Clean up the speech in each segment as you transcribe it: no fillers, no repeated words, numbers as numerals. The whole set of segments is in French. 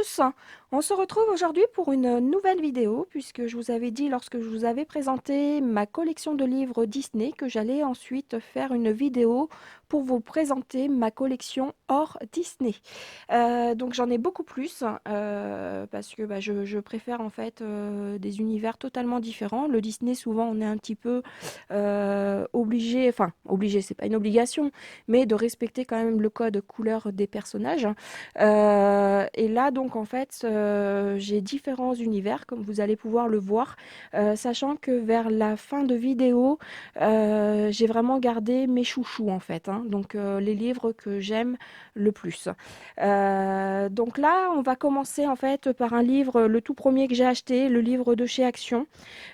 tous, on se retrouve aujourd'hui pour une nouvelle vidéo puisque je vous avais dit lorsque je vous avais présenté ma collection de livres Disney que j'allais ensuite faire une vidéo pour vous présenter ma collection hors Disney. Donc j'en ai beaucoup plus parce que je préfère en fait des univers totalement différents. Le Disney souvent on est un petit peu obligé, enfin obligé c'est pas une obligation, mais de respecter quand même le code couleur des personnages. Et là, donc, en fait, j'ai différents univers, comme vous allez pouvoir le voir, sachant que vers la fin de vidéo, j'ai vraiment gardé mes chouchous, en fait, hein, donc les livres que j'aime le plus. Donc là, on va commencer, en fait, par un livre, le tout premier que j'ai acheté, le livre de chez Action,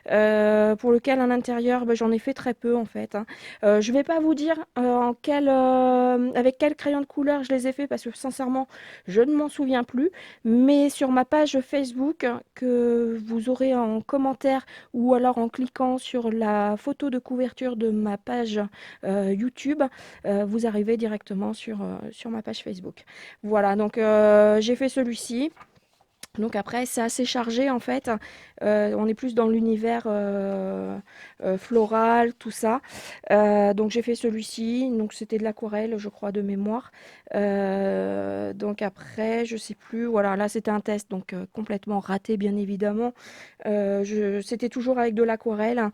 pour lequel à l'intérieur, j'en ai fait très peu en fait, hein. Je vais pas vous dire avec quel crayon de couleur je les ai fait parce que sincèrement, je ne m'en souviens plus. Mais sur ma page Facebook que vous aurez en commentaire ou alors en cliquant sur la photo de couverture de ma page YouTube, vous arrivez directement sur ma page Facebook. Voilà, donc j'ai fait celui-ci. Donc après, c'est assez chargé en fait. On est plus dans l'univers floral, tout ça. Donc j'ai fait celui-ci. Donc c'était de l'aquarelle, je crois, de mémoire. Donc après, je sais plus. Voilà, là c'était un test, donc complètement raté, bien évidemment. C'était toujours avec de l'aquarelle.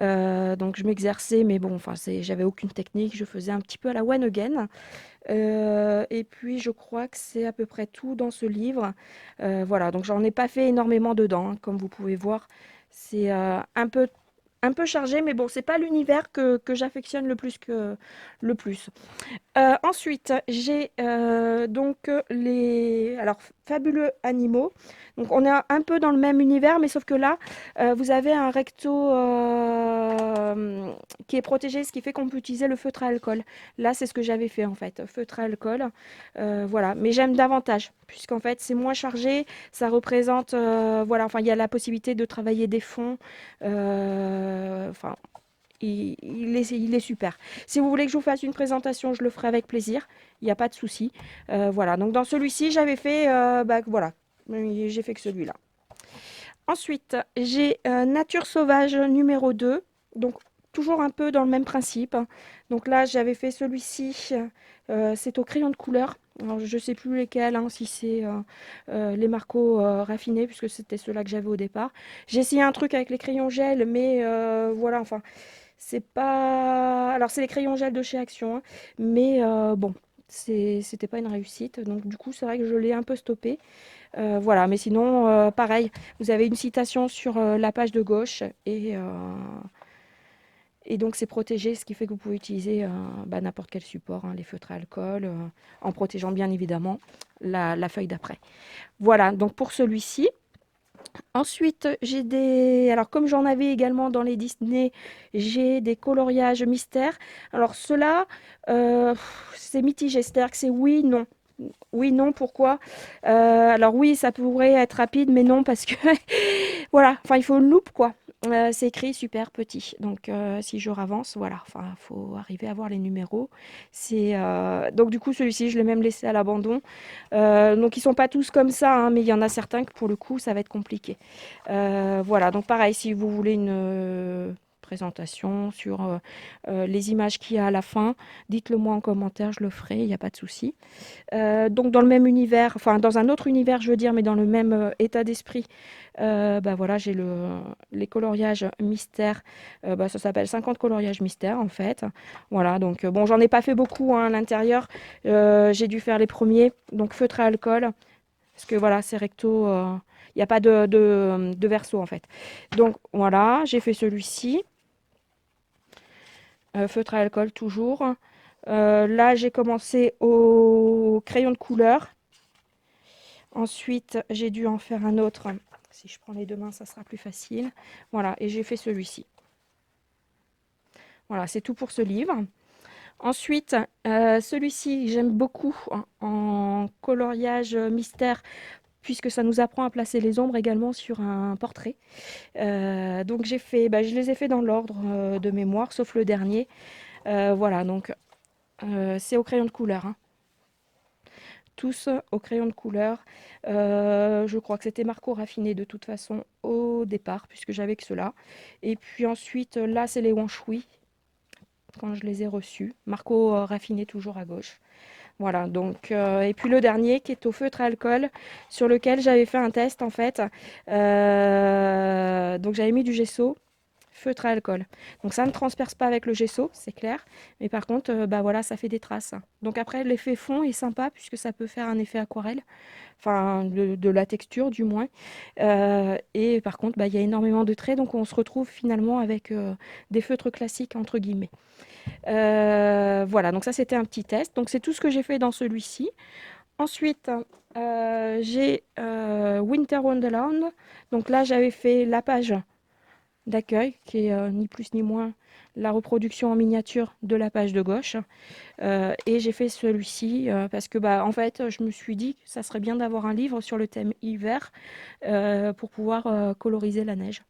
Donc je m'exerçais, mais bon, enfin, j'avais aucune technique. Je faisais un petit peu à la one again. Et puis je crois que c'est à peu près tout dans ce livre. Voilà, donc j'en ai pas fait énormément dedans, hein, comme vous pouvez voir. C'est un peu chargé, mais bon, c'est pas l'univers que j'affectionne le plus. Ensuite, j'ai donc les alors Fabuleux Animaux. Donc on est un peu dans le même univers, mais sauf que là, vous avez un recto qui est protégé, ce qui fait qu'on peut utiliser le feutre à alcool. Là, c'est ce que j'avais fait en fait, feutre à alcool. Voilà, mais j'aime davantage, puisqu'en fait c'est moins chargé, ça représente, voilà, enfin il y a la possibilité de travailler des fonds. Enfin, il est super. Si vous voulez que je vous fasse une présentation, je le ferai avec plaisir. Il n'y a pas de souci. Voilà. Donc dans celui-ci, j'avais fait, voilà, j'ai fait que celui-là. Ensuite, j'ai Nature sauvage numéro 2. Donc toujours un peu dans le même principe. Donc là, j'avais fait celui-ci. C'est au crayon de couleur. Alors, je ne sais plus lesquels, hein, si c'est les Marco raffinés, puisque c'était ceux-là que j'avais au départ. J'ai essayé un truc avec les crayons gel, mais voilà, enfin, c'est pas. Alors, c'est les crayons gel de chez Action, hein, mais bon, c'était pas une réussite. Donc, du coup, c'est vrai que je l'ai un peu stoppé. Voilà, mais sinon, pareil, vous avez une citation sur la page de gauche et donc c'est protégé, ce qui fait que vous pouvez utiliser n'importe quel support, hein, les feutres à alcool, en protégeant bien évidemment la feuille d'après. Voilà, donc pour celui-ci. Ensuite, j'ai des... Alors, comme j'en avais également dans les Disney, j'ai des coloriages mystères. Alors, ceux-là, c'est mitigé. C'est-à-dire que c'est oui, non. Oui, non, pourquoi? Alors oui, ça pourrait être rapide, mais non, parce que voilà, enfin, il faut une loupe, quoi. C'est écrit super petit, donc 6 jours avance, voilà. Enfin, il faut arriver à voir les numéros. Donc du coup, celui-ci, je l'ai même laissé à l'abandon. Donc ils sont pas tous comme ça, hein, mais il y en a certains que pour le coup, ça va être compliqué. Voilà, donc pareil, si vous voulez une présentation sur les images qu'il y a à la fin, dites-le moi en commentaire, je le ferai, il n'y a pas de souci. Donc dans le même univers, enfin dans un autre univers je veux dire, mais dans le même état d'esprit, voilà, j'ai les coloriages mystères, ça s'appelle 50 coloriages mystères en fait. Voilà, donc bon, j'en ai pas fait beaucoup, hein, à l'intérieur. J'ai dû faire les premiers, donc feutre à alcool, parce que voilà, c'est recto, il n'y a pas de verso en fait. Donc voilà, j'ai fait celui-ci, feutre à alcool toujours. Là, j'ai commencé au crayon de couleur. Ensuite, j'ai dû en faire un autre. Si je prends les deux mains, ça sera plus facile. Voilà, et j'ai fait celui-ci. Voilà, c'est tout pour ce livre. Ensuite, celui-ci, j'aime beaucoup en coloriage mystère, puisque ça nous apprend à placer les ombres également sur un portrait. Donc j'ai fait, je les ai fait dans l'ordre de mémoire, sauf le dernier. Voilà, donc c'est au crayon de couleur, hein. tous au crayon de couleur. Je crois que c'était Marco Raffiné de toute façon au départ, puisque j'avais que cela. Et puis ensuite, là, c'est les Wanshui, quand je les ai reçus. Marco Raffiné toujours à gauche. Voilà, donc, et puis le dernier qui est au feutre à alcool, sur lequel j'avais fait un test en fait. Donc j'avais mis du gesso, feutre à alcool. Donc ça ne transperce pas avec le gesso, c'est clair. Mais par contre, bah voilà, ça fait des traces. Donc après, l'effet fond est sympa puisque ça peut faire un effet aquarelle, enfin de la texture du moins. Et par contre, bah, il y a énormément de traits, donc on se retrouve finalement avec des feutres classiques entre guillemets. Voilà, donc ça c'était un petit test. Donc c'est tout ce que j'ai fait dans celui-ci. Ensuite, j'ai Winter Wonderland. Donc là, j'avais fait la page d'accueil, qui est ni plus ni moins la reproduction en miniature de la page de gauche. Et j'ai fait celui-ci parce que, bah, en fait, je me suis dit que ça serait bien d'avoir un livre sur le thème hiver pour pouvoir coloriser la neige.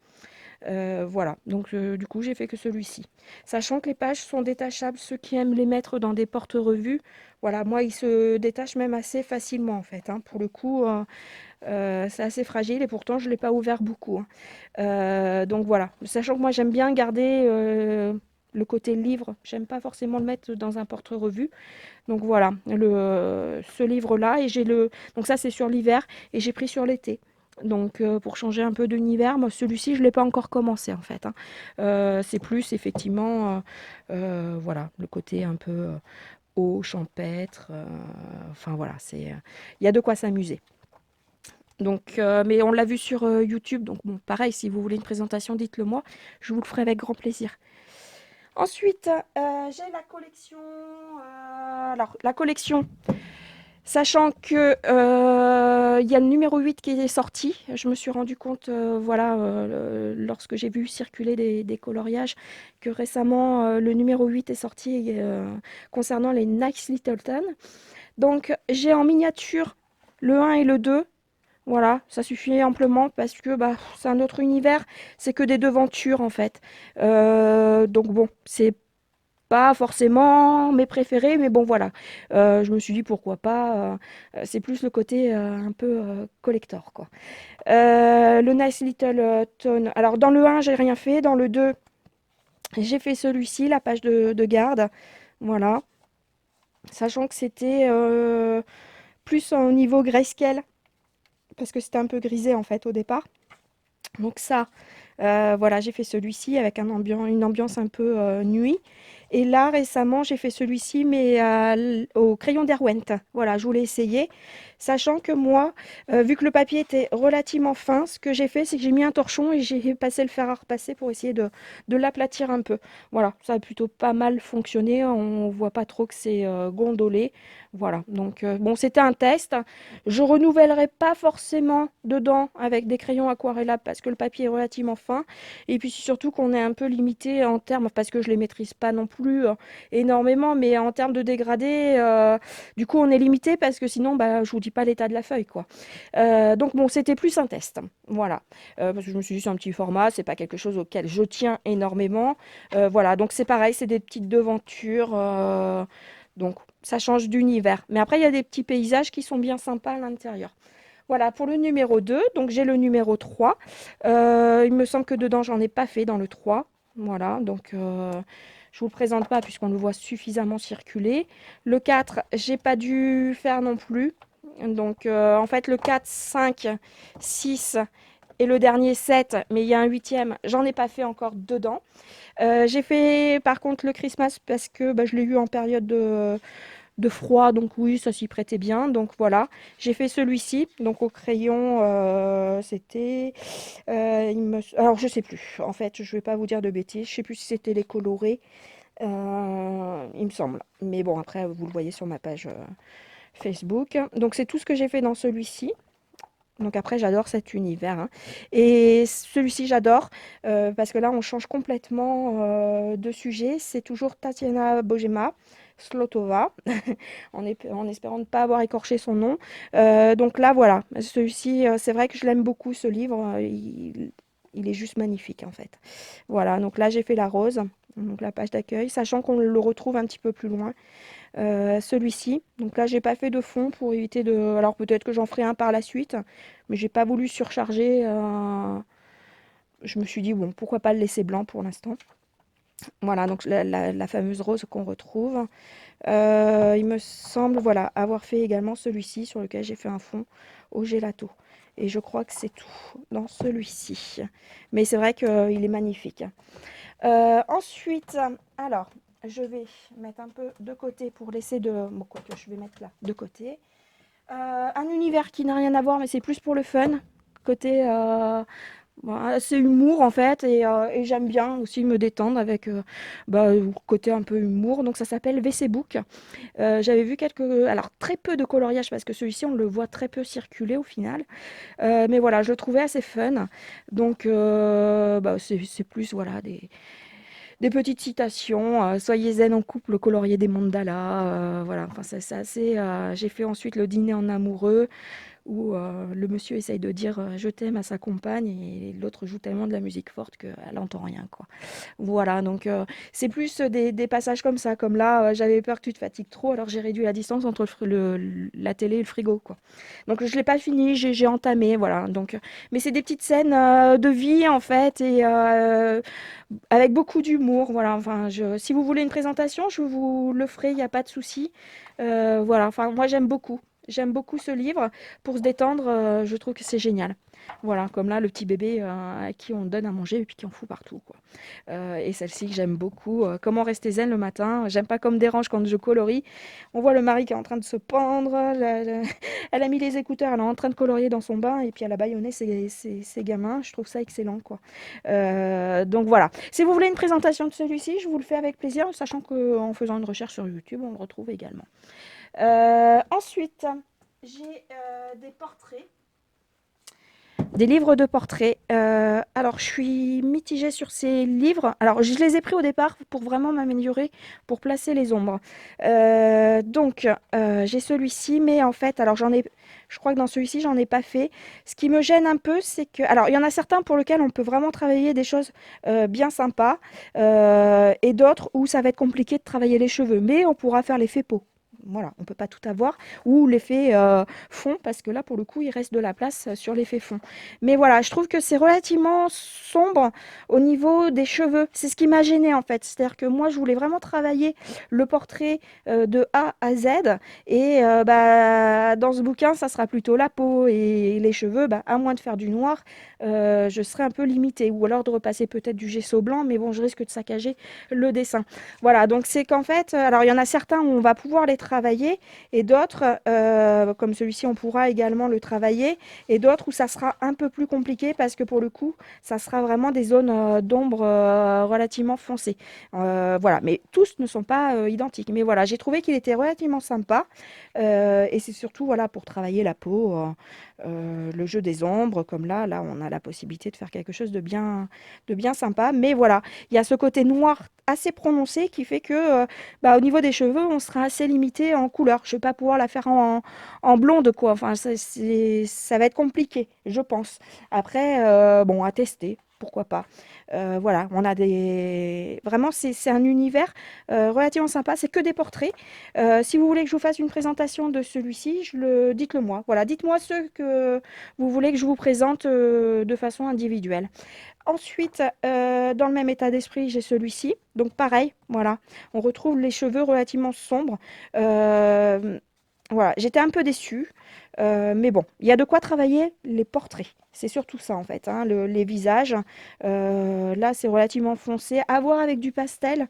Voilà, donc du coup j'ai fait que celui-ci. Sachant que les pages sont détachables, ceux qui aiment les mettre dans des porte-revues, voilà, moi ils se détachent même assez facilement en fait, hein. Pour le coup, c'est assez fragile et pourtant je ne l'ai pas ouvert beaucoup, hein. Donc voilà, sachant que moi j'aime bien garder le côté livre, j'aime pas forcément le mettre dans un porte-revue. Donc voilà, ce livre-là, et j'ai le. Donc ça c'est sur l'hiver et j'ai pris sur l'été. Donc pour changer un peu d'univers, moi celui-ci je ne l'ai pas encore commencé en fait, hein. C'est plus effectivement voilà, le côté un peu haut, champêtre. Enfin voilà, il y a de quoi s'amuser. Donc, mais on l'a vu sur YouTube, donc bon, pareil, si vous voulez une présentation, dites-le moi, je vous le ferai avec grand plaisir. Ensuite, j'ai la collection. Alors, la collection, sachant que il y a le numéro 8 qui est sorti, je me suis rendu compte, voilà, lorsque j'ai vu circuler des coloriages, que récemment le numéro 8 est sorti concernant les Nice Littleton. Donc, j'ai en miniature le 1 et le 2. Voilà, ça suffit amplement parce que bah, c'est un autre univers, c'est que des devantures en fait. Donc bon, c'est pas forcément mes préférés, mais bon voilà. Je me suis dit pourquoi pas. C'est plus le côté un peu collector quoi. Le Nice Little Tone. Alors dans le 1, j'ai rien fait. Dans le 2, j'ai fait celui-ci, la page de garde. Voilà. Sachant que c'était plus au niveau grayscale, parce que c'était un peu grisé en fait au départ. Donc ça, voilà, j'ai fait celui-ci avec une ambiance un peu nuit. Et là, récemment, j'ai fait celui-ci, mais au crayon d'Erwent. Voilà, je voulais essayer. Sachant que moi, vu que le papier était relativement fin, ce que j'ai fait, c'est que j'ai mis un torchon et j'ai passé le fer à repasser pour essayer de l'aplatir un peu. Voilà, ça a plutôt pas mal fonctionné. On voit pas trop que c'est gondolé. Voilà, donc bon, c'était un test. Je renouvellerai pas forcément dedans avec des crayons aquarellables parce que le papier est relativement fin. Et puis surtout qu'on est un peu limité en termes, parce que je les maîtrise pas non plus énormément, mais en termes de dégradé, du coup on est limité parce que sinon bah, je vous dis pas l'état de la feuille quoi. Donc bon, c'était plus un test. Voilà. Parce que je me suis dit c'est un petit format, c'est pas quelque chose auquel je tiens énormément. Voilà, donc c'est pareil, c'est des petites devantures. Donc ça change d'univers. Mais après, il y a des petits paysages qui sont bien sympas à l'intérieur. Voilà, pour le numéro 2, donc j'ai le numéro 3. Il me semble que dedans, j'en ai pas fait dans le 3. Voilà, donc je vous le présente pas puisqu'on le voit suffisamment circuler. Le 4, j'ai pas dû faire non plus. Donc en fait, le 4, 5, 6 et le dernier 7, mais il y a un huitième, j'en ai pas fait encore dedans. J'ai fait par contre le Christmas parce que bah, je l'ai eu en période de froid, donc oui, ça s'y prêtait bien. Donc voilà, j'ai fait celui-ci, donc au crayon, c'était, alors je sais plus. En fait, je vais pas vous dire de bêtises. Je sais plus si c'était les colorés, il me semble. Mais bon, après, vous le voyez sur ma page Facebook. Donc c'est tout ce que j'ai fait dans celui-ci. Donc après, j'adore cet univers, hein. Et celui-ci, j'adore parce que là, on change complètement de sujet. C'est toujours Tatiana Bojema Slotova, en espérant ne pas avoir écorché son nom. Donc là, voilà, celui-ci, c'est vrai que je l'aime beaucoup, ce livre. Il est juste magnifique, en fait. Voilà, donc là, j'ai fait la rose, donc la page d'accueil, sachant qu'on le retrouve un petit peu plus loin. celui-ci. Donc là, j'ai pas fait de fond pour éviter de... Alors peut-être que j'en ferai un par la suite, mais j'ai pas voulu surcharger. Je me suis dit, bon, pourquoi pas le laisser blanc pour l'instant. Voilà, donc la fameuse rose qu'on retrouve. Il me semble, voilà, avoir fait également celui-ci sur lequel j'ai fait un fond au gelato. Et je crois que c'est tout dans celui-ci. Mais c'est vrai qu'il est magnifique. Ensuite, alors, je vais mettre un peu de côté pour laisser de... Bon, quoi que je vais mettre là, de côté. Un univers qui n'a rien à voir, mais c'est plus pour le fun. Côté c'est humour en fait, et j'aime bien aussi me détendre avec le côté un peu humour. Donc ça s'appelle WC Book. J'avais vu alors très peu de coloriage parce que celui-ci on le voit très peu circuler au final. Mais voilà, je le trouvais assez fun. Donc c'est plus voilà des petites citations. Soyez zen en couple, colorier des mandalas. Voilà, enfin c'est assez. J'ai fait ensuite le dîner en amoureux où le monsieur essaye de dire je t'aime à sa compagne et l'autre joue tellement de la musique forte qu'elle n'entend rien, quoi. Voilà, donc c'est plus des passages comme ça, comme là, j'avais peur que tu te fatigues trop, alors j'ai réduit la distance entre la télé et le frigo, quoi. Donc je l'ai pas fini, j'ai entamé, voilà. Donc, mais c'est des petites scènes de vie en fait et avec beaucoup d'humour, voilà. Enfin, si vous voulez une présentation, je vous le ferai, il n'y a pas de souci. Voilà, enfin moi j'aime beaucoup. J'aime beaucoup ce livre. Pour se détendre, je trouve que c'est génial. Voilà, comme là, le petit bébé à qui on donne à manger et puis qui en fout partout, quoi. Et celle-ci que j'aime beaucoup. Comment rester zen le matin. J'aime pas comme dérange quand je colorie. On voit le mari qui est en train de se pendre. Elle a mis les écouteurs, elle est en train de colorier dans son bain et puis elle a bâillonné ses gamins. Je trouve ça excellent, quoi. Donc voilà. Si vous voulez une présentation de celui-ci, je vous le fais avec plaisir, sachant qu'en faisant une recherche sur YouTube, on le retrouve également. Ensuite, j'ai des portraits, des livres de portraits. Alors, je suis mitigée sur ces livres. Alors, je les ai pris au départ pour vraiment m'améliorer, pour placer les ombres. J'ai celui-ci, mais en fait, alors je crois que dans celui-ci, j'en ai pas fait. Ce qui me gêne un peu, c'est que, alors, il y en a certains pour lesquels on peut vraiment travailler des choses bien sympas, et d'autres où ça va être compliqué de travailler les cheveux, mais on pourra faire l'effet peau. Voilà, on ne peut pas tout avoir, ou l'effet fond, parce que là, pour le coup, il reste de la place sur l'effet fond. Mais voilà, je trouve que c'est relativement sombre au niveau des cheveux. C'est ce qui m'a gêné en fait. C'est-à-dire que moi, je voulais vraiment travailler le portrait de A à Z. Et dans ce bouquin, ça sera plutôt la peau et les cheveux. À moins de faire du noir, je serais un peu limitée. Ou alors de repasser peut-être du gesso blanc. Mais bon, je risque de saccager le dessin. Voilà, donc c'est qu'en fait, alors il y en a certains où on va pouvoir les travailler et d'autres, comme celui-ci, on pourra également le travailler et d'autres où ça sera un peu plus compliqué parce que pour le coup, ça sera vraiment des zones d'ombre relativement foncées. Voilà, mais tous ne sont pas identiques. Mais voilà, j'ai trouvé qu'il était relativement sympa et c'est surtout voilà, pour travailler la peau, le jeu des ombres, comme là, on a la possibilité de faire quelque chose de bien sympa. Mais voilà, il y a ce côté noir assez prononcé qui fait que au niveau des cheveux, on sera assez limité en couleur. Je ne vais pas pouvoir la faire en blonde, quoi. Enfin, ça va être compliqué, je pense. Après, bon, à tester. Pourquoi pas. Voilà, on a des... Vraiment, c'est un univers relativement sympa. C'est que des portraits. Si vous voulez que je vous fasse une présentation de celui-ci, dites-le moi. Voilà, dites-moi ceux que vous voulez que je vous présente de façon individuelle. Ensuite, dans le même état d'esprit, j'ai celui-ci. Donc pareil, voilà, on retrouve les cheveux relativement sombres. Voilà, j'étais un peu déçue, mais bon, il y a de quoi travailler les portraits. C'est surtout ça en fait, hein, les visages. Là, c'est relativement foncé. À voir avec du pastel,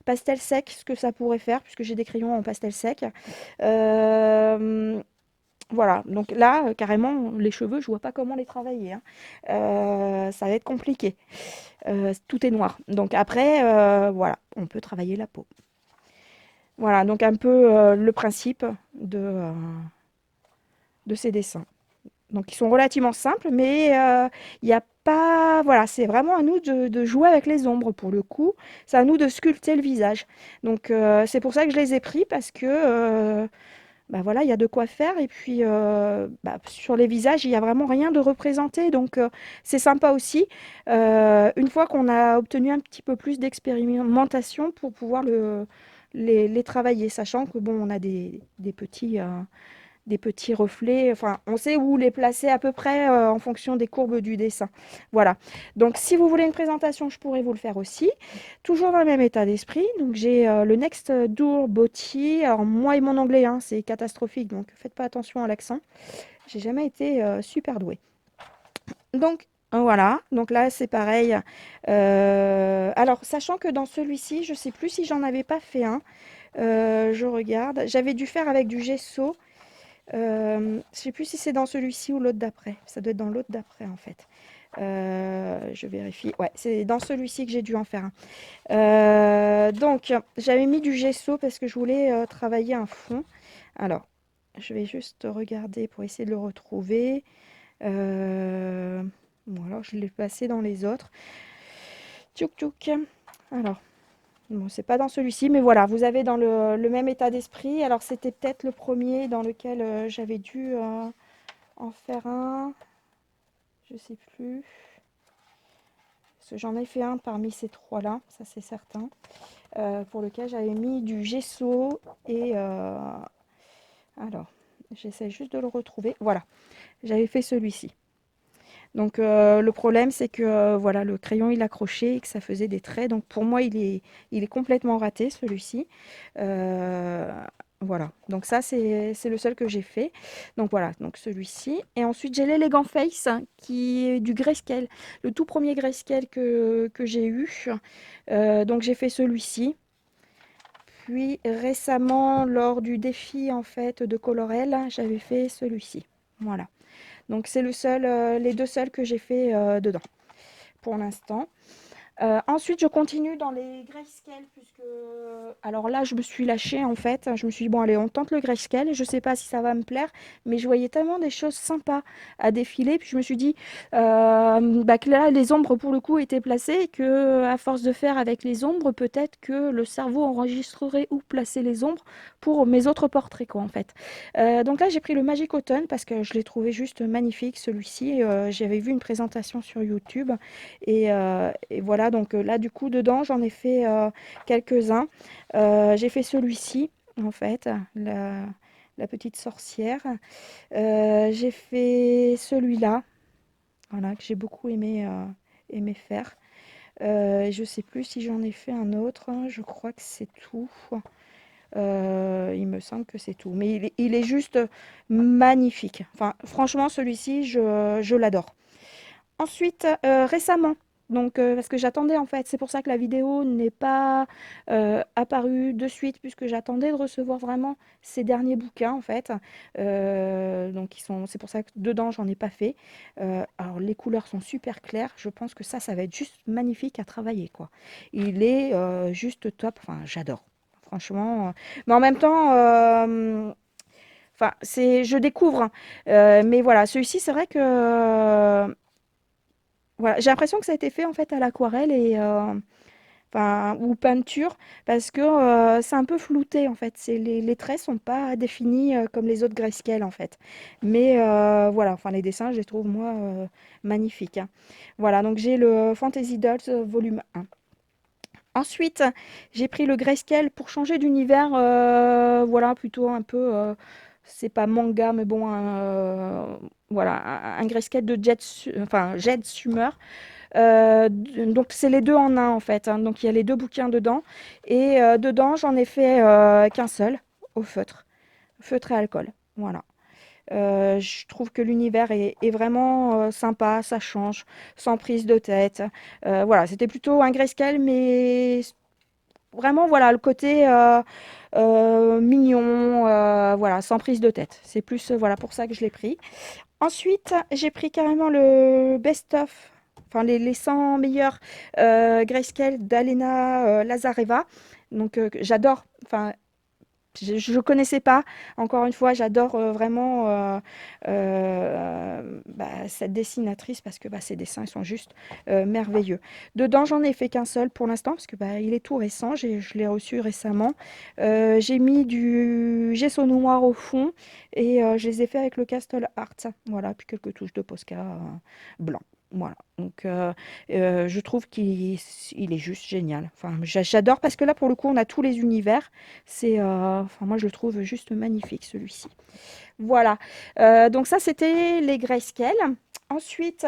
pastel sec, ce que ça pourrait faire, puisque j'ai des crayons en pastel sec. Euh, voilà, donc là, carrément, les cheveux, je vois pas comment les travailler, hein. Ça va être compliqué. Tout est noir. Donc après, voilà, on peut travailler la peau. Voilà, donc un peu le principe de ces dessins. Donc ils sont relativement simples, mais il n'y a pas... Voilà, c'est vraiment à nous de jouer avec les ombres pour le coup. C'est à nous de sculpter le visage. Donc c'est pour ça que je les ai pris, parce que voilà, il y a de quoi faire. Et puis, sur les visages, il y a vraiment rien de représenté. Donc, c'est sympa aussi. Une fois qu'on a obtenu un petit peu plus d'expérimentation pour pouvoir les travailler, sachant que bon, on a des petits reflets, enfin, on sait où les placer à peu près en fonction des courbes du dessin. Voilà. Donc, si vous voulez une présentation, je pourrais vous le faire aussi. Toujours dans le même état d'esprit. Donc, j'ai le Next Door Body. Alors, moi et mon anglais, hein, c'est catastrophique, donc faites pas attention à l'accent. J'ai jamais été super douée. Donc, voilà. Donc là, c'est pareil. Alors, sachant que dans celui-ci, je sais plus si j'en avais pas fait un. Je regarde. J'avais dû faire avec du gesso. Je sais plus si c'est dans celui-ci ou l'autre d'après. Ça doit être dans l'autre d'après en fait. Je vérifie. Ouais, c'est dans celui-ci que j'ai dû en faire un. Donc, j'avais mis du gesso parce que je voulais travailler un fond. Alors, je vais juste regarder pour essayer de le retrouver. Bon, alors je l'ai passé dans les autres. Tchouk tchouk. Alors, bon, c'est pas dans celui-ci, mais voilà, vous avez dans le même état d'esprit. Alors, c'était peut-être le premier dans lequel j'avais dû en faire un. Je sais plus. Parce que j'en ai fait un parmi ces trois-là, ça c'est certain. Pour lequel j'avais mis du gesso et alors, j'essaie juste de le retrouver. Voilà, j'avais fait celui-ci. Donc le problème c'est que voilà, le crayon il accrochait et que ça faisait des traits. Donc pour moi il est complètement raté celui-ci. Euh, voilà, donc ça c'est le seul que j'ai fait. Donc voilà, donc celui-ci. Et ensuite j'ai l'Elegant Face hein, qui est du grayscale, le tout premier grayscale que j'ai eu. Donc j'ai fait celui-ci. Puis récemment lors du défi en fait de Colorel, j'avais fait celui-ci. Voilà. Donc c'est les deux seuls que j'ai fait dedans pour l'instant. Ensuite, je continue dans les grayscale puisque alors là, je me suis lâchée en fait. Je me suis dit bon allez, on tente le grayscale. Je sais pas si ça va me plaire, mais je voyais tellement des choses sympas à défiler. Puis je me suis dit que là, les ombres pour le coup étaient placées et que à force de faire avec les ombres, peut-être que le cerveau enregistrerait où placer les ombres pour mes autres portraits quoi en fait. Donc là, j'ai pris le Magic Autumn parce que je l'ai trouvé juste magnifique celui-ci. J'avais vu une présentation sur YouTube. Et voilà, donc là, du coup, dedans, j'en ai fait quelques-uns. J'ai fait celui-ci, en fait, la petite sorcière. J'ai fait celui-là, voilà, que j'ai beaucoup aimé faire. Je sais plus si j'en ai fait un autre, hein, je crois que c'est tout. Il me semble que c'est tout. Mais il est juste magnifique. Enfin, franchement, celui-ci, je l'adore. Ensuite, récemment, donc parce que j'attendais en fait, c'est pour ça que la vidéo n'est pas apparue de suite, puisque j'attendais de recevoir vraiment ces derniers bouquins en fait. Donc c'est pour ça que dedans j'en ai pas fait. Alors les couleurs sont super claires, je pense que ça va être juste magnifique à travailler quoi. Il est juste top, enfin j'adore, franchement. Mais en même temps, enfin je découvre, hein. Mais voilà, celui-ci c'est vrai que voilà, j'ai l'impression que ça a été fait en fait à l'aquarelle et enfin ou peinture parce que c'est un peu flouté en fait. Les traits sont pas définis comme les autres grayscale en fait. Mais voilà, enfin les dessins, je les trouve moi magnifiques, hein. Voilà, donc j'ai le Fantasy Dolls volume 1. Ensuite, j'ai pris le grayscale pour changer d'univers, voilà, plutôt un peu, c'est pas manga, mais bon, voilà, un grayscale de enfin, Jet Sumer. Donc c'est les deux en un en fait, hein. Donc il y a les deux bouquins dedans. Et dedans, j'en ai fait qu'un seul, au feutre et alcool. Voilà. Je trouve que l'univers est vraiment sympa, ça change, sans prise de tête. Voilà, c'était plutôt un grayscale, mais vraiment, voilà, le côté mignon, voilà, sans prise de tête. C'est plus, voilà, pour ça que je l'ai pris. Ensuite, j'ai pris carrément le best-of, enfin les 100 meilleurs grayscale d'Alena Lazareva. Donc j'adore, enfin je ne connaissais pas, encore une fois, j'adore vraiment cette dessinatrice parce que ses dessins ils sont juste merveilleux. Dedans, j'en ai fait qu'un seul pour l'instant parce que il est tout récent, je l'ai reçu récemment. J'ai mis du gesso noir au fond et je les ai fait avec le Castle Art, voilà, puis quelques touches de Posca blanc. Voilà, donc je trouve il est juste génial. Enfin, j'adore parce que là, pour le coup, on a tous les univers. Enfin, moi, je le trouve juste magnifique, celui-ci. Voilà, donc ça, c'était les grayscale. Ensuite,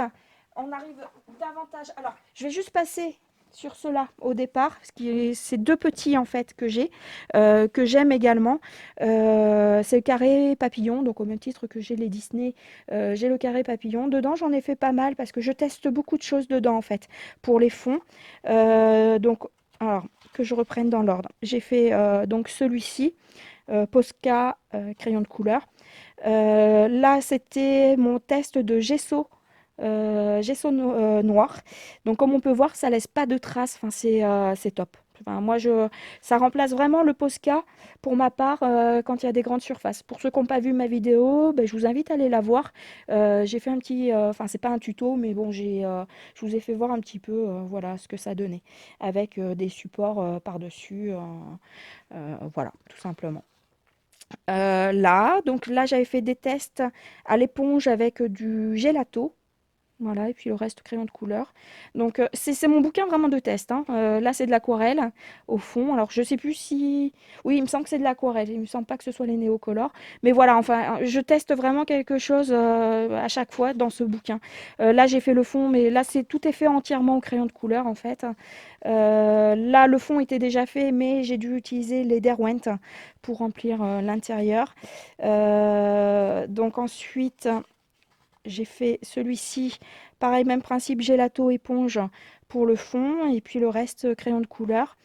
on arrive davantage. Alors, je vais juste passer sur ceux-là au départ, parce que c'est deux petits en fait que j'aime également. C'est le carré papillon, donc au même titre que j'ai les Disney, j'ai le carré papillon. Dedans, j'en ai fait pas mal parce que je teste beaucoup de choses dedans en fait pour les fonds. Donc, alors que je reprenne dans l'ordre. J'ai fait donc celui-ci, Posca crayon de couleur. Là, c'était mon test de gesso noir. Donc, comme on peut voir, ça laisse pas de traces. Enfin, c'est top. Enfin, ça remplace vraiment le Posca pour ma part quand il y a des grandes surfaces. Pour ceux qui n'ont pas vu ma vidéo, ben, je vous invite à aller la voir. J'ai fait un petit, enfin c'est pas un tuto, mais bon, je vous ai fait voir un petit peu, voilà, ce que ça donnait avec des supports par-dessus, voilà, tout simplement. Donc là, j'avais fait des tests à l'éponge avec du gelato. Voilà, et puis le reste crayon de couleur. Donc c'est mon bouquin vraiment de test, hein. Là, c'est de l'aquarelle au fond. Alors je sais plus si... Oui, il me semble que c'est de l'aquarelle. Il me semble pas que ce soit les néocolores. Mais voilà, enfin, je teste vraiment quelque chose à chaque fois dans ce bouquin. Là, j'ai fait le fond, mais là, tout est fait entièrement au crayon de couleur, en fait. Là, le fond était déjà fait, mais j'ai dû utiliser les Derwent pour remplir l'intérieur. Donc ensuite... J'ai fait celui-ci, pareil, même principe, gelato éponge pour le fond, et puis le reste crayon de couleur.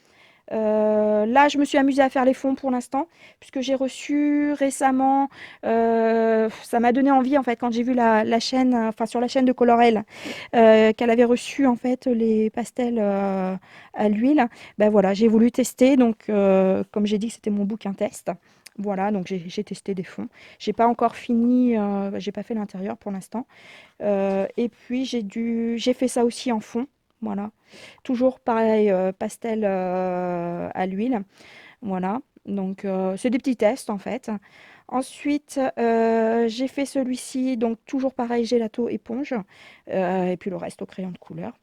Là, je me suis amusée à faire les fonds pour l'instant, puisque j'ai reçu récemment, ça m'a donné envie en fait quand j'ai vu la chaîne, enfin sur la chaîne de Colorel, qu'elle avait reçu en fait les pastels à l'huile. Ben voilà, j'ai voulu tester, donc comme j'ai dit, c'était mon bouquin test. Voilà, donc j'ai testé des fonds. J'ai pas encore fini, j'ai pas fait l'intérieur pour l'instant. Et puis j'ai fait ça aussi en fond. Voilà. Toujours pareil, pastel à l'huile. Voilà. Donc, c'est des petits tests en fait. Ensuite, j'ai fait celui-ci, donc toujours pareil, gelato éponge. Et puis le reste au crayon de couleur.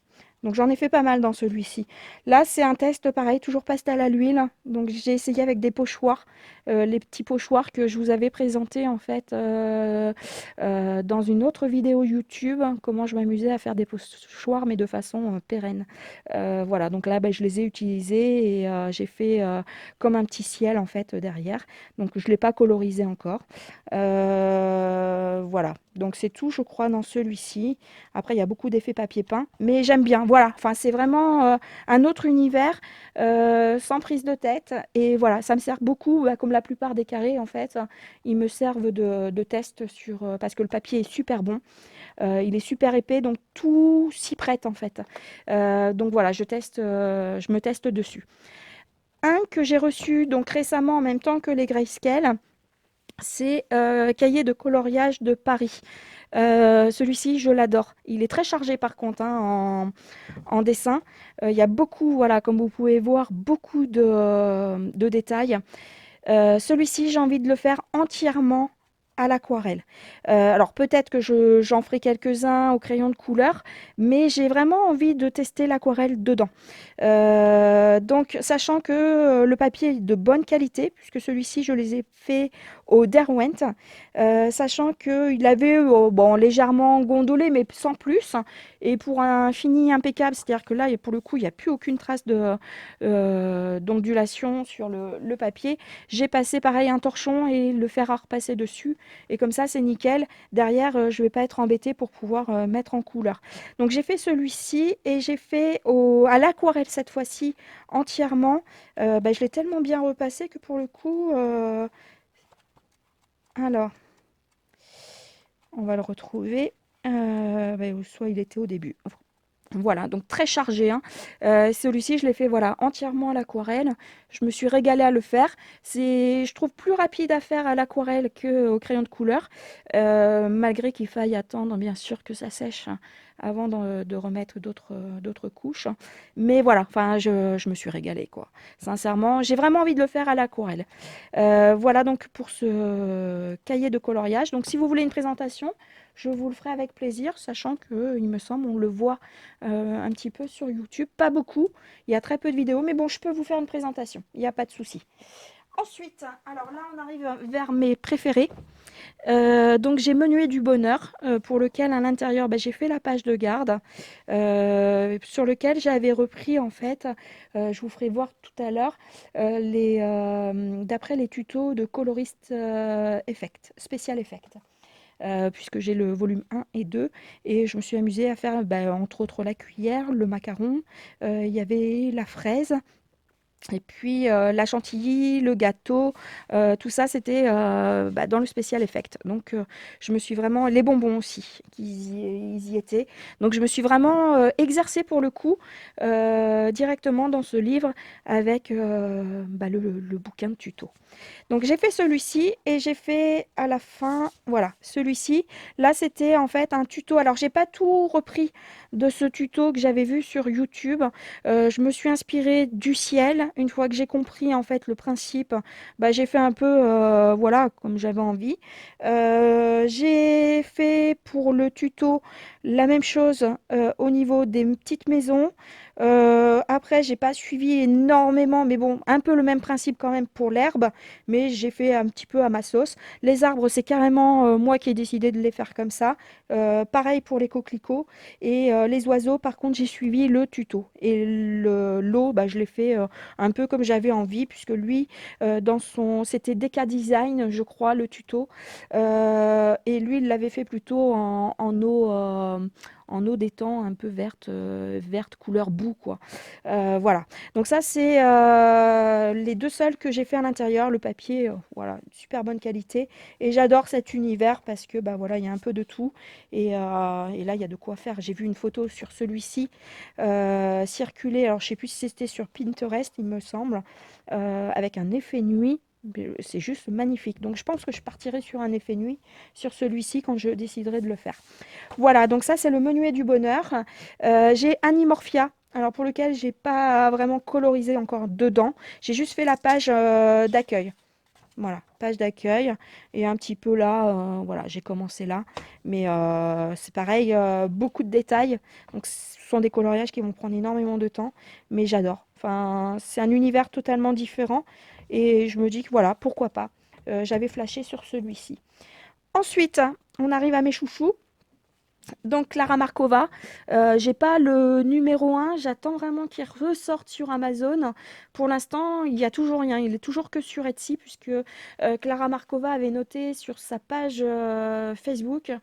Donc j'en ai fait pas mal dans celui-ci. Là, c'est un test pareil, toujours pastel à l'huile. Donc j'ai essayé avec des pochoirs, les petits pochoirs que je vous avais présentés en fait dans une autre vidéo YouTube, hein, comment je m'amusais à faire des pochoirs mais de façon pérenne. Voilà, donc là, ben, je les ai utilisés et j'ai fait comme un petit ciel en fait derrière. Donc je ne l'ai pas colorisé encore. Voilà, donc c'est tout, je crois, dans celui-ci. Après, il y a beaucoup d'effets papier peint, mais j'aime bien. Voilà, enfin, c'est vraiment un autre univers sans prise de tête. Et voilà, ça me sert beaucoup, bah, comme la plupart des carrés, en fait. Ils me servent de test parce que le papier est super bon. Il est super épais, donc tout s'y prête, en fait. Donc voilà, je me teste dessus. Un que j'ai reçu donc récemment en même temps que les grayscale, c'est Cahier de coloriage de Paris. Celui-ci, je l'adore. Il est très chargé par contre en dessin. Il y a beaucoup, voilà, comme vous pouvez voir, beaucoup de détails. Celui-ci, j'ai envie de le faire entièrement à l'aquarelle. Alors peut-être que j'en ferai quelques-uns au crayon de couleur, mais j'ai vraiment envie de tester l'aquarelle dedans. Donc sachant que le papier est de bonne qualité, puisque celui-ci, je les ai fait au Derwent, sachant qu'il avait bon, légèrement gondolé, mais sans plus, et pour un fini impeccable, c'est-à-dire que là, pour le coup, il n'y a plus aucune trace d'ondulation sur le papier. J'ai passé pareil un torchon et le fer à repasser dessus. Et comme ça, c'est nickel. Derrière, je ne vais pas être embêtée pour pouvoir mettre en couleur. Donc j'ai fait celui-ci et j'ai fait à l'aquarelle cette fois-ci entièrement. Bah, je l'ai tellement bien repassé que pour le coup... alors, on va le retrouver. Bah, soit il était au début. Voilà, donc très chargé, hein. Celui-ci, je l'ai fait voilà, entièrement à l'aquarelle. Je me suis régalée à le faire. Je trouve, plus rapide à faire à l'aquarelle qu'au crayon de couleur, malgré qu'il faille attendre, bien sûr, que ça sèche hein, avant de remettre d'autres couches. Mais voilà, enfin, je me suis régalée, quoi. Sincèrement, j'ai vraiment envie de le faire à l'aquarelle. Voilà donc pour ce cahier de coloriage. Donc, si vous voulez une présentation, je vous le ferai avec plaisir, sachant que, il me semble, on le voit un petit peu sur YouTube. Pas beaucoup, il y a très peu de vidéos, mais bon, je peux vous faire une présentation, il n'y a pas de souci. Ensuite, alors là, on arrive vers mes préférés. Donc j'ai Menuet du bonheur, pour lequel à l'intérieur, bah, j'ai fait la page de garde, sur lequel j'avais repris en fait, je vous ferai voir tout à l'heure, d'après les tutos de coloriste effect, spécial effect. Puisque j'ai le volume 1 et 2 et je me suis amusée à faire bah, entre autres la cuillère, le macaron, il y avait la fraise, et puis la chantilly, le gâteau, tout ça c'était bah, dans le spécial effect. Donc je me suis vraiment, les bonbons aussi, ils y étaient. Donc je me suis vraiment exercée pour le coup directement dans ce livre avec bah, le bouquin de tuto. Donc j'ai fait celui-ci et j'ai fait à la fin, voilà, celui-ci. Là, c'était en fait un tuto. Alors, j'ai pas tout repris de ce tuto que j'avais vu sur YouTube. Je me suis inspirée du ciel. Une fois que j'ai compris en fait le principe, bah, j'ai fait un peu, voilà, comme j'avais envie. J'ai fait pour le tuto la même chose au niveau des petites maisons. Après, j'ai pas suivi énormément, mais bon, un peu le même principe quand même pour l'herbe, mais j'ai fait un petit peu à ma sauce. Les arbres, c'est carrément moi qui ai décidé de les faire comme ça. Pareil pour les coquelicots. Et les oiseaux, par contre, j'ai suivi le tuto. Et l'eau, bah, je l'ai fait un peu comme j'avais envie, puisque lui, c'était Deca Design, je crois, le tuto. Et lui, il l'avait fait plutôt en eau d'étang un peu verte, verte couleur boue, quoi. Voilà. Donc ça, c'est les deux seuls que j'ai fait à l'intérieur. Le papier, voilà, super bonne qualité. Et j'adore cet univers parce que bah voilà, il y a un peu de tout. Et là, il y a de quoi faire. J'ai vu une photo sur celui-ci circuler. Alors, je sais plus si c'était sur Pinterest, il me semble, avec un effet nuit. C'est juste magnifique. Donc, je pense que je partirai sur un effet nuit sur celui-ci quand je déciderai de le faire. Voilà, donc ça, c'est le Menuet du bonheur. J'ai Animorphia. Alors pour lequel j'ai pas vraiment colorisé encore dedans. J'ai juste fait la page d'accueil. Voilà, page d'accueil. Et un petit peu là, voilà, j'ai commencé là. Mais c'est pareil, beaucoup de détails. Donc ce sont des coloriages qui vont prendre énormément de temps. Mais j'adore. Enfin, c'est un univers totalement différent. Et je me dis que voilà, pourquoi pas. J'avais flashé sur celui-ci. Ensuite, on arrive à mes chouchous. Donc Clara Markova, j'ai pas le numéro 1, j'attends vraiment qu'il ressorte sur Amazon. Pour l'instant, il y a toujours rien, il est toujours que sur Etsy puisque Clara Markova avait noté sur sa page Facebook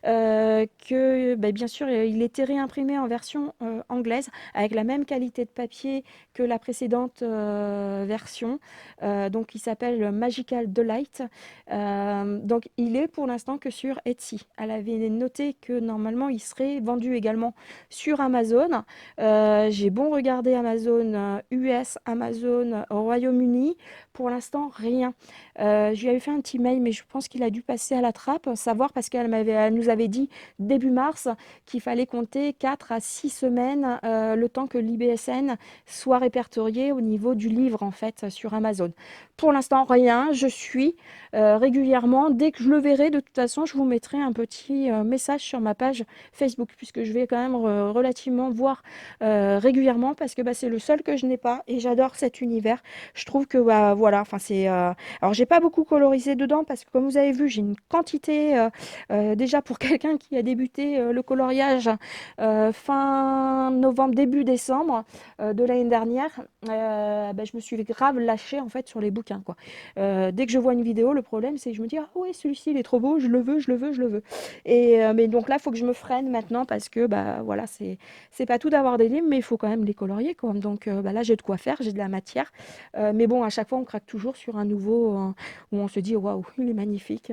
que bah, bien sûr il était réimprimé en version anglaise avec la même qualité de papier que la précédente version. Donc il s'appelle Magical Delight. Donc il est pour l'instant que sur Etsy. Elle avait noté que normalement il serait vendu également sur Amazon. J'ai bon regardé Amazon US, Amazon Royaume-Uni. Pour l'instant, rien. Je lui avais fait un petit mail, mais je pense qu'il a dû passer à la trappe, savoir parce elle nous avait dit début mars qu'il fallait compter 4 à 6 semaines le temps que l'IBSN soit répertorié au niveau du livre en fait sur Amazon. Pour l'instant, rien. Je suis régulièrement. Dès que je le verrai, de toute façon, je vous mettrai un petit message sur ma page Facebook, puisque je vais quand même relativement voir régulièrement, parce que bah, c'est le seul que je n'ai pas, et j'adore cet univers. Je trouve que bah, voilà, enfin c'est. Alors j'ai pas beaucoup colorisé dedans, parce que comme vous avez vu, j'ai une quantité déjà pour quelqu'un qui a débuté le coloriage fin novembre, début décembre de l'année dernière. Bah, je me suis grave lâchée en fait sur les bouquins, quoi. Dès que je vois une vidéo, le problème c'est que je me dis ah ouais, celui-ci il est trop beau, je le veux, je le veux, je le veux. Et mais donc là, il faut que je me freine maintenant parce que bah voilà, c'est pas tout d'avoir des livres, mais il faut quand même les colorier, quoi. Donc bah, là, j'ai de quoi faire, j'ai de la matière. Mais bon, à chaque fois, on craque toujours sur un nouveau où on se dit waouh, il est magnifique.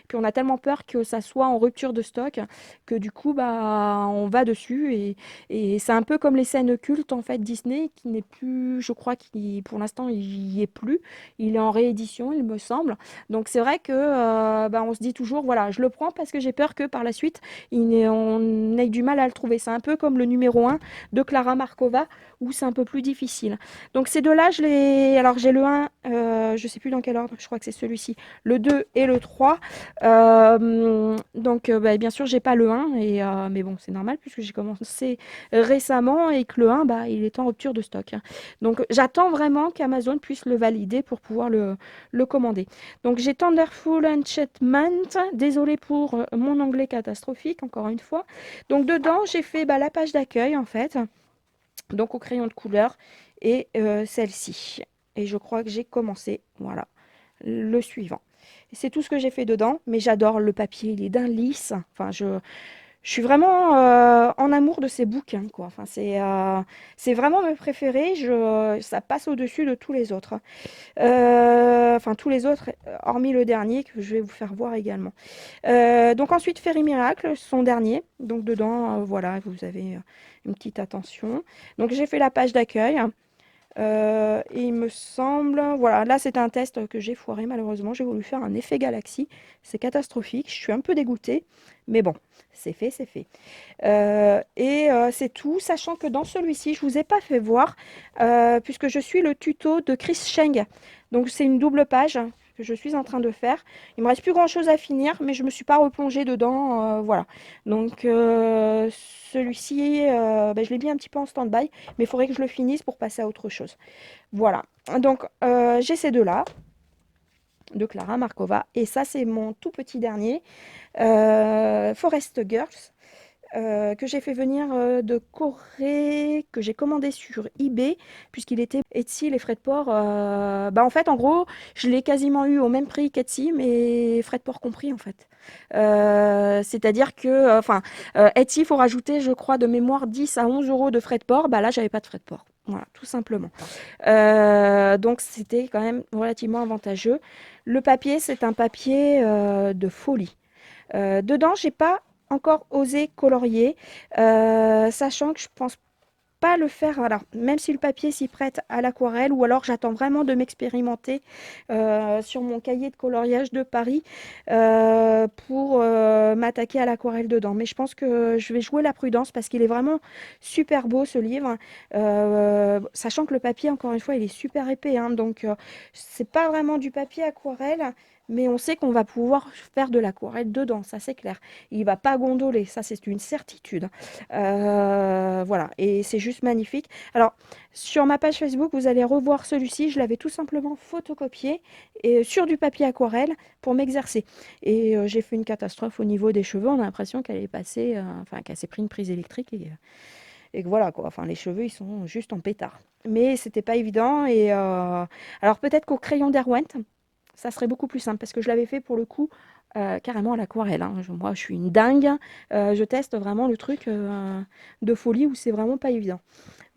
Puis on a tellement peur que ça soit en rupture de stock que du coup bah on va dessus, et c'est un peu comme les scènes cultes en fait Disney qui n'est plus, je crois qu'il pour l'instant il y est plus. Il est en réédition, il me semble. Donc c'est vrai que bah, on se dit toujours, voilà, je le prends parce que j'ai peur que par la suite, on ait du mal à le trouver. C'est un peu comme le numéro 1 de Clara Markova, où c'est un peu plus difficile. Donc ces deux-là, alors j'ai le 1, je sais plus dans quel ordre, je crois que c'est celui-ci, le 2 et le 3. Donc bah, bien sûr, j'ai pas le 1, mais bon, c'est normal puisque j'ai commencé récemment et que le 1, bah, il est en rupture de stock. Donc j'attends vraiment qu'Amazon puisse le valider pour pouvoir le commander. Donc j'ai Thunderful Enchantment, désolé pour mon anglais catastrophique, encore une fois. Donc dedans, j'ai fait bah, la page d'accueil en fait, donc au crayon de couleur, et celle-ci. Et je crois que j'ai commencé, voilà, le suivant. C'est tout ce que j'ai fait dedans, mais j'adore le papier, il est d'un lisse. Enfin, je suis vraiment en amour de ces bouquins, quoi. Enfin, c'est vraiment mes préférés. Ça passe au-dessus de tous les autres. Enfin, tous les autres, hormis le dernier que je vais vous faire voir également. Donc ensuite, Fairy Miracle, son dernier. Donc dedans, voilà, vous avez une petite attention. Donc j'ai fait la page d'accueil. Et il me semble, voilà, là c'est un test que j'ai foiré malheureusement. J'ai voulu faire un effet galaxie. C'est catastrophique. Je suis un peu dégoûtée. Mais bon, c'est fait, c'est fait. C'est tout, sachant que dans celui-ci, je ne vous ai pas fait voir, puisque je suis le tuto de Chris Cheng. Donc c'est une double page que je suis en train de faire. Il me reste plus grand-chose à finir, mais je ne me suis pas replongée dedans. Voilà. Donc celui-ci, ben, je l'ai mis un petit peu en stand-by, mais il faudrait que je le finisse pour passer à autre chose. Voilà. Donc j'ai ces deux-là de Clara Markova. Et ça, c'est mon tout petit dernier, Forest Girls, que j'ai fait venir de Corée, que j'ai commandé sur eBay, puisqu'il était Etsy, les frais de port. Bah en fait, en gros, je l'ai quasiment eu au même prix qu'Etsy, mais frais de port compris, en fait. C'est-à-dire que, enfin, Etsy, il faut rajouter, je crois, de mémoire 10 à 11 euros de frais de port. Bah là, j'avais pas de frais de port. Voilà, tout simplement. Donc, c'était quand même relativement avantageux. Le papier, c'est un papier de folie. Dedans, j'ai pas encore osé colorier, sachant que je pense pas le faire. Alors, même si le papier s'y prête à l'aquarelle, ou alors j'attends vraiment de m'expérimenter sur mon cahier de coloriage de Paris pour m'attaquer à l'aquarelle dedans. Mais je pense que je vais jouer la prudence parce qu'il est vraiment super beau ce livre. Sachant que le papier, encore une fois, il est super épais, hein, donc c'est pas vraiment du papier aquarelle. Mais on sait qu'on va pouvoir faire de l'aquarelle dedans, ça c'est clair. Il va pas gondoler, ça c'est une certitude. Voilà, et c'est juste magnifique. Alors, sur ma page Facebook, vous allez revoir celui-ci. Je l'avais tout simplement photocopié et, sur du papier aquarelle pour m'exercer. Et j'ai fait une catastrophe au niveau des cheveux. On a l'impression qu'elle est passée, enfin, qu'elle s'est pris une prise électrique et que voilà quoi. Enfin, les cheveux, ils sont juste en pétard. Mais c'était pas évident. Alors, peut-être qu'au crayon d'Erwent, ça serait beaucoup plus simple parce que je l'avais fait pour le coup carrément à l'aquarelle, hein. Moi, je suis une dingue. Je teste vraiment le truc de folie où c'est vraiment pas évident.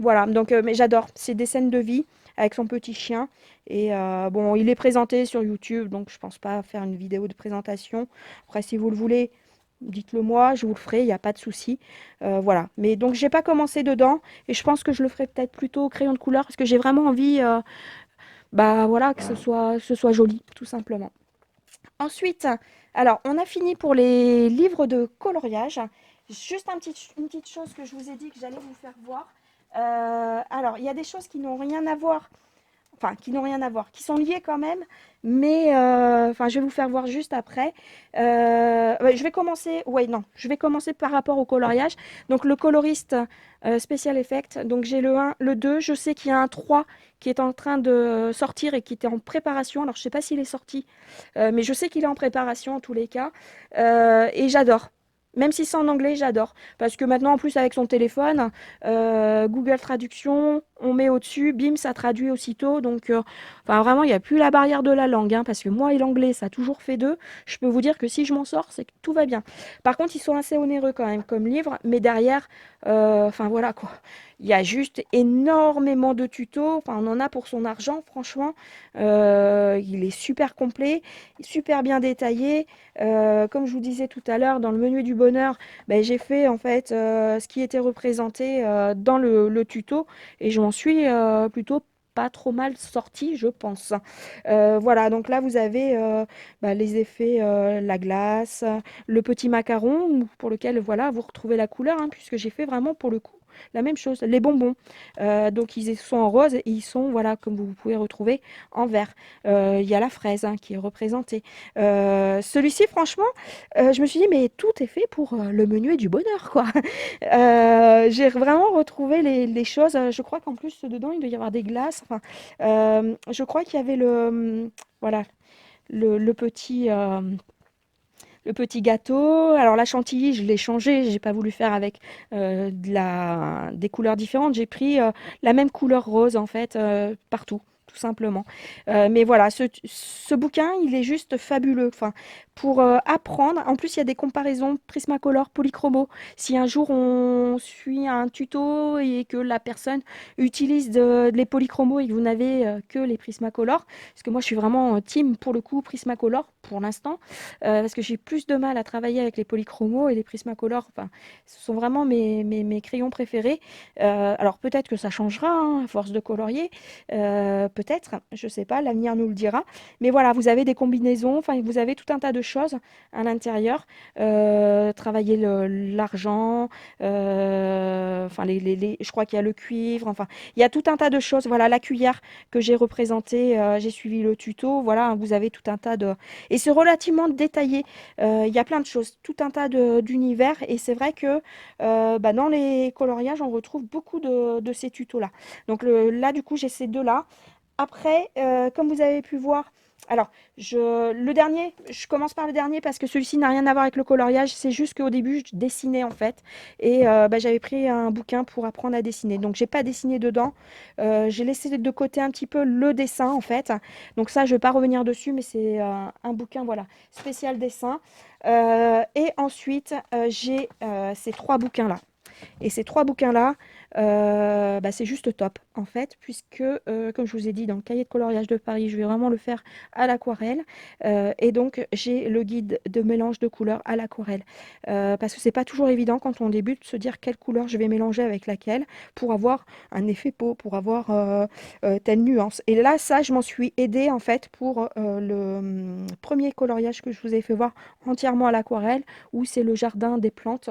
Voilà, donc, mais j'adore. C'est des scènes de vie avec son petit chien. Et bon, il est présenté sur YouTube, donc je pense pas faire une vidéo de présentation. Après, si vous le voulez, dites-le moi, je vous le ferai, il n'y a pas de souci. Voilà. Mais donc, j'ai pas commencé dedans et je pense que je le ferai peut-être plutôt au crayon de couleur parce que j'ai vraiment envie, bah voilà, que ce soit joli, tout simplement. Ensuite, alors, on a fini pour les livres de coloriage. Juste une petite chose que je vous ai dit que j'allais vous faire voir. Alors, il y a des choses qui n'ont rien à voir, enfin, qui n'ont rien à voir, qui sont liées quand même, mais enfin, je vais vous faire voir juste après. Ouais, je vais commencer, ouais, non, je vais commencer par rapport au coloriage. Donc, le coloriste Special Effect, donc j'ai le 1, le 2, je sais qu'il y a un 3 qui est en train de sortir et qui était en préparation. Alors, je ne sais pas s'il est sorti, mais je sais qu'il est en préparation en tous les cas. Et j'adore. Même si c'est en anglais, j'adore. Parce que maintenant, en plus, avec son téléphone, Google Traduction, on met au-dessus, bim, ça traduit aussitôt. Donc, enfin, vraiment, il n'y a plus la barrière de la langue, hein, parce que moi et l'anglais, ça a toujours fait deux. Je peux vous dire que si je m'en sors, c'est que tout va bien. Par contre, ils sont assez onéreux quand même comme livre, mais derrière, enfin voilà quoi. Il y a juste énormément de tutos. Enfin, on en a pour son argent, franchement. Il est super complet, super bien détaillé. Comme je vous disais tout à l'heure, dans le menu du bonheur, ben, j'ai fait en fait ce qui était représenté dans le tuto et je m'en suis plutôt pas trop mal sorti, je pense. Voilà, donc là, vous avez les effets, la glace, le petit macaron, pour lequel, voilà, vous retrouvez la couleur, hein, puisque j'ai fait vraiment, pour le coup, la même chose. Les bonbons, donc ils sont en rose et ils sont, voilà, comme vous pouvez retrouver, en vert. Il y a la fraise, hein, qui est représentée. Celui-ci, franchement, je me suis dit, mais tout est fait pour le menu et du bonheur, quoi. J'ai vraiment retrouvé les choses. Je crois qu'en plus, dedans, il doit y avoir des glaces. Enfin, je crois qu'il y avait voilà, le petit, le petit gâteau. Alors la chantilly, je l'ai changé. J'ai pas voulu faire avec des couleurs différentes. J'ai pris la même couleur rose en fait partout, tout simplement. Mais voilà, ce bouquin, il est juste fabuleux. Enfin, pour apprendre. En plus, il y a des comparaisons Prismacolor, Polychromo. Si un jour on suit un tuto et que la personne utilise les polychromos et que vous n'avez que les Prismacolor, parce que moi je suis vraiment team pour le coup Prismacolor pour l'instant, parce que j'ai plus de mal à travailler avec les polychromos et les Prismacolor. Enfin, ce sont vraiment mes crayons préférés. Alors peut-être que ça changera hein, à force de colorier, peut-être, je sais pas, l'avenir nous le dira. Mais voilà, vous avez des combinaisons, enfin vous avez tout un tas de choses à l'intérieur. Travailler l'argent, enfin je crois qu'il y a le cuivre, enfin il y a tout un tas de choses. Voilà la cuillère que j'ai représentée, j'ai suivi le tuto. Voilà, vous avez tout un tas de et c'est relativement détaillé. Il y a plein de choses, tout un tas d'univers. Et c'est vrai que dans les coloriages, on retrouve beaucoup de ces tutos-là. Donc là, du coup, j'ai ces deux-là. Après, comme vous avez pu voir, alors, le dernier, je commence par le dernier parce que celui-ci n'a rien à voir avec le coloriage. C'est juste qu'au début, je dessinais en fait. Et j'avais pris un bouquin pour apprendre à dessiner. Donc, j'ai pas dessiné dedans. J'ai laissé de côté un petit peu le dessin en fait. Donc, ça, je vais pas revenir dessus, mais c'est un bouquin, voilà, spécial dessin. Et ensuite, j'ai ces trois bouquins-là. Et ces trois bouquins-là, c'est juste top, en fait, puisque, comme je vous ai dit, dans le cahier de coloriage de Paris, je vais vraiment le faire à l'aquarelle. Et donc, j'ai le guide de mélange de couleurs à l'aquarelle. Parce que c'est pas toujours évident quand on débute de se dire quelle couleur je vais mélanger avec laquelle pour avoir un effet peau, pour avoir telle nuance. Et là, ça, je m'en suis aidée, en fait, pour premier coloriage que je vous ai fait voir entièrement à l'aquarelle, où c'est le jardin des plantes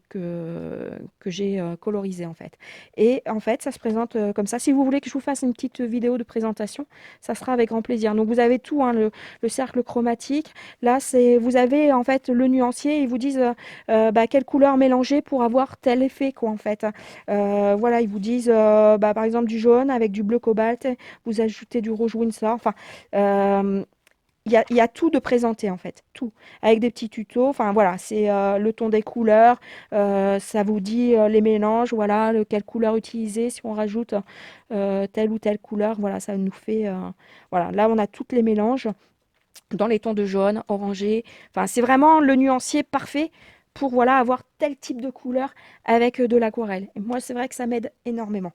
que j'ai colorisé en fait. Et en fait, ça se présente comme ça. Si vous voulez que je vous fasse une petite vidéo de présentation, ça sera avec grand plaisir. Donc vous avez tout, hein, le cercle chromatique. Là, vous avez en fait le nuancier. Ils vous disent quelle couleur mélanger pour avoir tel effet quoi en fait. Voilà, ils vous disent par exemple du jaune avec du bleu cobalt. Vous ajoutez du rouge Winsor. Enfin, il y a tout de présenté en fait, tout, avec des petits tutos. Enfin voilà, c'est le ton des couleurs, ça vous dit les mélanges, voilà, quelle couleur utiliser, si on rajoute telle ou telle couleur, voilà, ça nous fait, voilà, là on a toutes les mélanges dans les tons de jaune, orangé. Enfin, c'est vraiment le nuancier parfait pour voilà, avoir tel type de couleur avec de l'aquarelle. Et moi, c'est vrai que ça m'aide énormément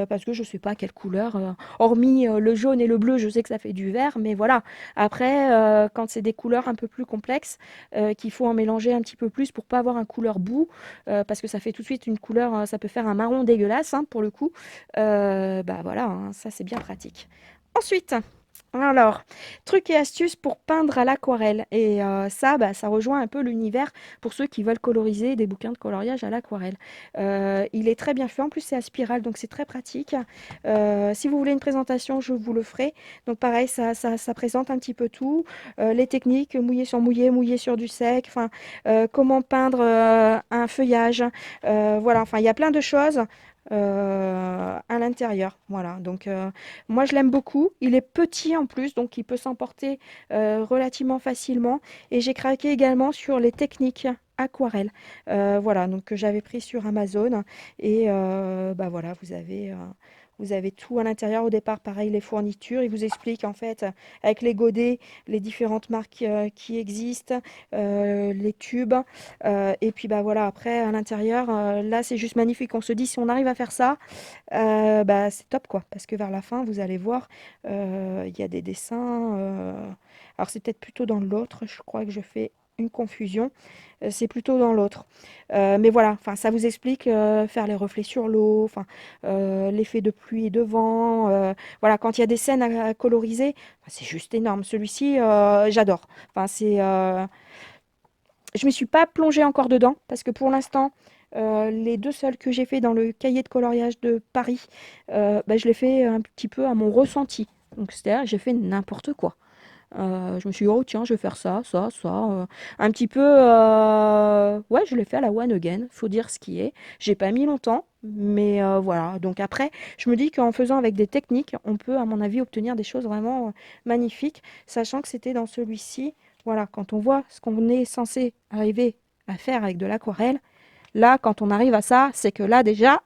parce que je ne sais pas quelle couleur, hormis le jaune et le bleu, je sais que ça fait du vert, mais voilà. Après, quand c'est des couleurs un peu plus complexes, qu'il faut en mélanger un petit peu plus pour pas avoir un couleur boue, parce que ça fait tout de suite une couleur, ça peut faire un marron dégueulasse hein, pour le coup. Voilà, hein, ça c'est bien pratique. Ensuite, alors, trucs et astuces pour peindre à l'aquarelle. Et ça, ça rejoint un peu l'univers pour ceux qui veulent coloriser des bouquins de coloriage à l'aquarelle. Il est très bien fait. En plus, c'est à spirale, donc c'est très pratique. Si vous voulez une présentation, je vous le ferai. Donc pareil, ça présente un petit peu tout. Les techniques, mouiller sur du sec. Enfin, comment peindre un feuillage. Voilà, enfin, il y a plein de choses à l'intérieur. Voilà, donc moi je l'aime beaucoup. Il est petit en plus, donc il peut s'emporter relativement facilement. Et j'ai craqué également sur les techniques aquarelle. Voilà, donc que j'avais pris sur Amazon. Et voilà, vous avez tout à l'intérieur. Au départ, pareil, les fournitures. Il vous explique en fait avec les godets, les différentes marques qui existent, les tubes. Et puis voilà, après à l'intérieur, là c'est juste magnifique. On se dit si on arrive à faire ça, c'est top quoi. Parce que vers la fin, vous allez voir, il y a des dessins. Alors c'est peut-être plutôt dans l'autre, je crois que je fais. une confusion, c'est plutôt dans l'autre. Mais voilà, enfin, ça vous explique faire les reflets sur l'eau, enfin, l'effet de pluie et de vent. Voilà, quand il y a des scènes à coloriser, enfin, c'est juste énorme. Celui-ci, j'adore. Enfin, je ne me suis pas plongée encore dedans parce que pour l'instant, les deux seuls que j'ai fait dans le cahier de coloriage de Paris, bah, je l'ai fait un petit peu à mon ressenti. Donc, c'est-à-dire, j'ai fait n'importe quoi. Je me suis dit, oh tiens, je vais faire ça, ça, ça. Un petit peu, ouais, je l'ai fait à la one again, faut dire ce qui est. J'ai pas mis longtemps, mais voilà. Donc après, je me dis qu'en faisant avec des techniques, on peut, à mon avis, obtenir des choses vraiment magnifiques, sachant que c'était dans celui-ci. Voilà, quand on voit ce qu'on est censé arriver à faire avec de l'aquarelle, là, quand on arrive à ça, c'est que là déjà,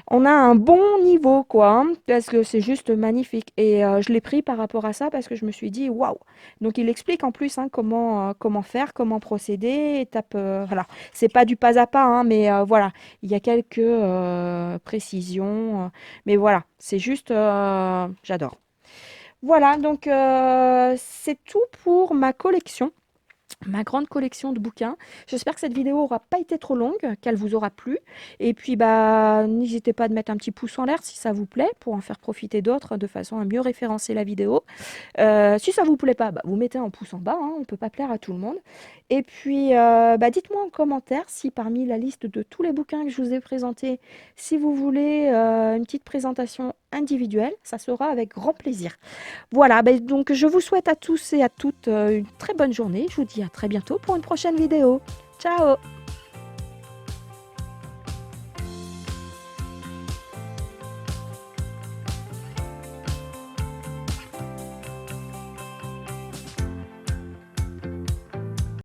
on a un bon niveau, quoi, hein, parce que c'est juste magnifique. Et je l'ai pris par rapport à ça parce que je me suis dit, waouh! Donc il explique en plus hein, comment faire, comment procéder, étape. Voilà, c'est pas du pas à pas, hein, mais voilà, il y a quelques précisions. Mais voilà, c'est juste, j'adore. Voilà, donc c'est tout pour ma collection, ma grande collection de bouquins. J'espère que cette vidéo aura pas été trop longue, qu'elle vous aura plu. Et puis, bah, n'hésitez pas à mettre un petit pouce en l'air si ça vous plaît, pour en faire profiter d'autres de façon à mieux référencer la vidéo. Si ça vous plaît pas, bah, vous mettez un pouce en bas, hein, on ne peut pas plaire à tout le monde. Et puis, bah, dites-moi en commentaire si parmi la liste de tous les bouquins que je vous ai présentés, si vous voulez une petite présentation individuelle, ça sera avec grand plaisir. Voilà, bah, donc je vous souhaite à tous et à toutes une très bonne journée. Je vous dis à très bientôt pour une prochaine vidéo. Ciao!